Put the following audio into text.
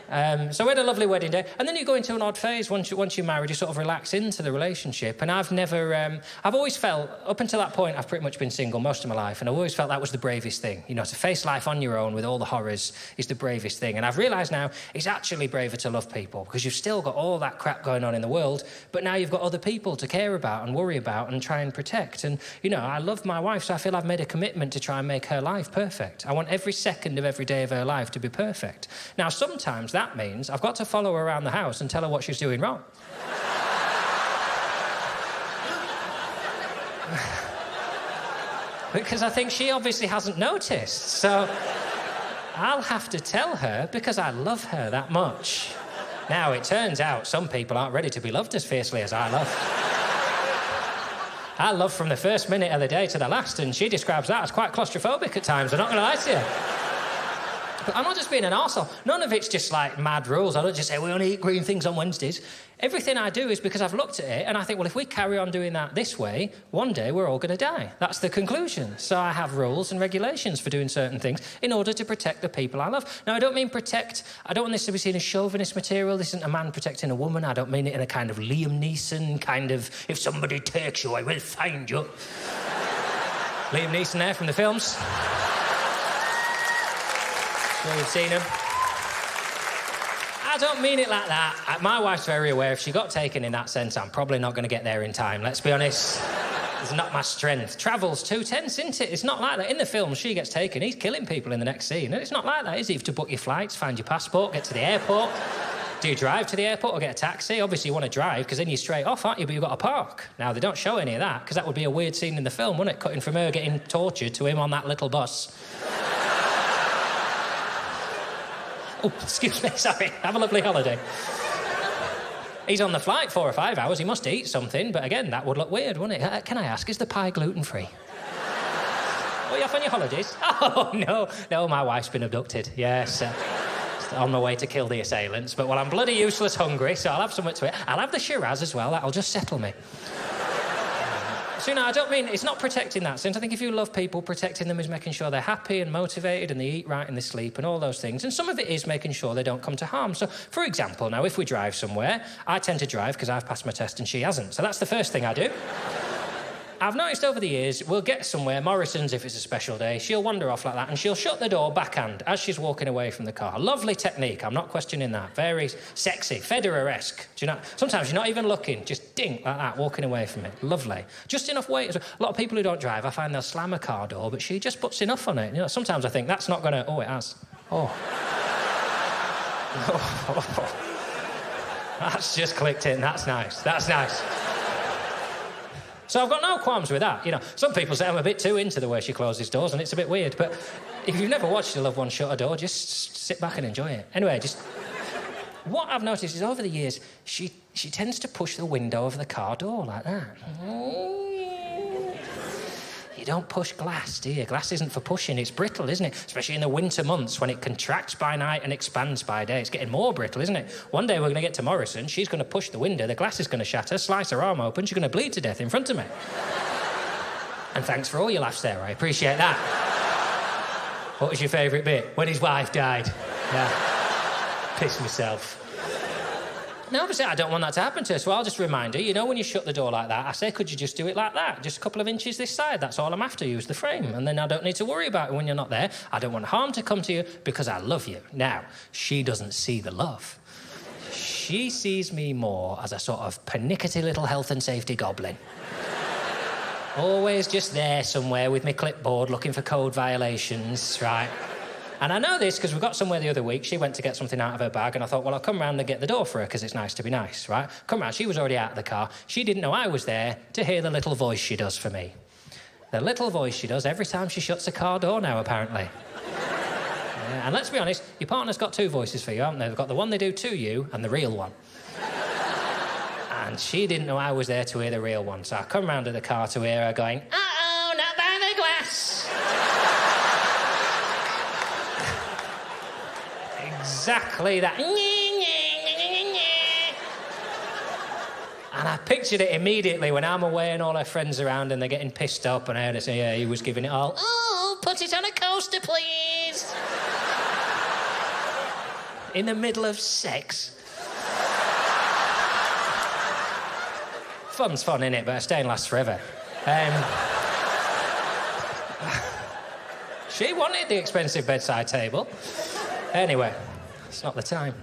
So we had a lovely wedding day. And then you go into an odd phase. Once you're married, you sort of relax into the relationship. And I've always felt, up until that point, I've pretty much been single most of my life. And I've always felt that was the bravest thing. You know, to face life on your own with all the horrors is the bravest thing. And I've realised now it's actually braver to love people because you've still got all that crap going on in the world, but now you've got other people to care about and worry about and try and protect. And, you know, I love my wife, so I feel I've made a commitment to try and make her life perfect. I want every second of every day of her life to be perfect. Now, sometimes that means I've got to follow her around the house and tell her what she's doing wrong. Because I think she obviously hasn't noticed, so I'll have to tell her because I love her that much. Now, it turns out some people aren't ready to be loved as fiercely as I love. I love from the first minute of the day to the last, and she describes that as quite claustrophobic at times, I'm not going to lie to you. But I'm not just being an arsehole. None of it's just like mad rules. I don't just say, we only eat green things on Wednesdays. Everything I do is because I've looked at it and I think, well, if we carry on doing that this way, one day we're all going to die. That's the conclusion. So I have rules and regulations for doing certain things in order to protect the people I love. Now, I don't mean protect... I don't want this to be seen as chauvinist material. This isn't a man protecting a woman. I don't mean it in a kind of Liam Neeson kind of, if somebody takes you, I will find you. Liam Neeson there from the films. Sure you've seen him. I don't mean it like that. My wife's very aware if she got taken in that sense, I'm probably not going to get there in time, let's be honest. It's not my strength. Travel's too tense, isn't it? It's not like that. In the film, she gets taken, he's killing people in the next scene. And it's not like that, is it? You have to book your flights, find your passport, get to the airport. Do you drive to the airport or get a taxi? Obviously, you want to drive, because then you're straight off, aren't you? But you've got to park. Now, they don't show any of that, because that would be a weird scene in the film, wouldn't it? Cutting from her getting tortured to him on that little bus. Oh, excuse me, sorry. Have a lovely holiday. He's on the flight 4 or 5 hours. He must eat something, but again, that would look weird, wouldn't it? Can I ask, is the pie gluten-free? Are you off on your holidays? Oh, no. No, my wife's been abducted. Yes. On my way to kill the assailants. But, well, I'm bloody useless hungry, so I'll have something to eat. I'll have the Shiraz as well. That'll just settle me. So, you know, I don't mean... It's not protecting that sense. I think if you love people, protecting them is making sure they're happy and motivated and they eat right and they sleep and all those things. And some of it is making sure they don't come to harm. So, for example, now, if we drive somewhere, I tend to drive because I've passed my test and she hasn't. So that's the first thing I do. I've noticed over the years, we'll get somewhere, Morrison's if it's a special day, she'll wander off like that and she'll shut the door backhand as she's walking away from the car. Lovely technique, I'm not questioning that. Very sexy, Federer-esque. Do you know? Sometimes you're not even looking, just dink like that, walking away from it. Lovely. Just enough weight. A lot of people who don't drive, I find they'll slam a car door, but she just puts enough on it. You know, sometimes I think that's not going to... Oh, it has. Oh. That's just clicked in, that's nice. That's nice. So I've got no qualms with that. You know, some people say I'm a bit too into the way she closes doors and it's a bit weird, but if you've never watched a loved one shut a door, just sit back and enjoy it. Anyway, just... What I've noticed is over the years, she tends to push the window of the car door like that. You don't push glass, do you? Glass isn't for pushing, it's brittle, isn't it? Especially in the winter months when it contracts by night and expands by day. It's getting more brittle, isn't it? One day we're going to get to Morrison, she's going to push the window, the glass is going to shatter, slice her arm open, she's going to bleed to death in front of me. And thanks for all your laughs there, I appreciate that. What was your favourite bit? When his wife died. Yeah. Pissed myself. Now, obviously, I don't want that to happen to her, so I'll just remind her, you know, when you shut the door like that, I say, could you just do it like that? Just a couple of inches this side, that's all I'm after, use the frame. And then I don't need to worry about it when you're not there. I don't want harm to come to you because I love you. Now, she doesn't see the love. She sees me more as a sort of pernickety little health and safety goblin. Always just there somewhere with my clipboard looking for code violations, right? And I know this because we got somewhere the other week. She went to get something out of her bag, and I thought, well, I'll come round and get the door for her because it's nice to be nice, right? Come round. She was already out of the car. She didn't know I was there to hear the little voice she does for me. The little voice she does every time she shuts a car door now, apparently. Yeah, and let's be honest, your partner's got 2 voices for you, haven't they? They've got the one they do to you and the real one. And she didn't know I was there to hear the real one, so I come round to the car to hear her going, uh-oh, not by the glass. Exactly that. And I pictured it immediately when I'm away and all her friends around and they're getting pissed up and I heard her say, yeah, he was giving it all. Oh, put it on a coaster, please. in the middle of sex. Fun's fun, innit? But a stain lasts forever. She wanted the expensive bedside table. Anyway, it's not the time.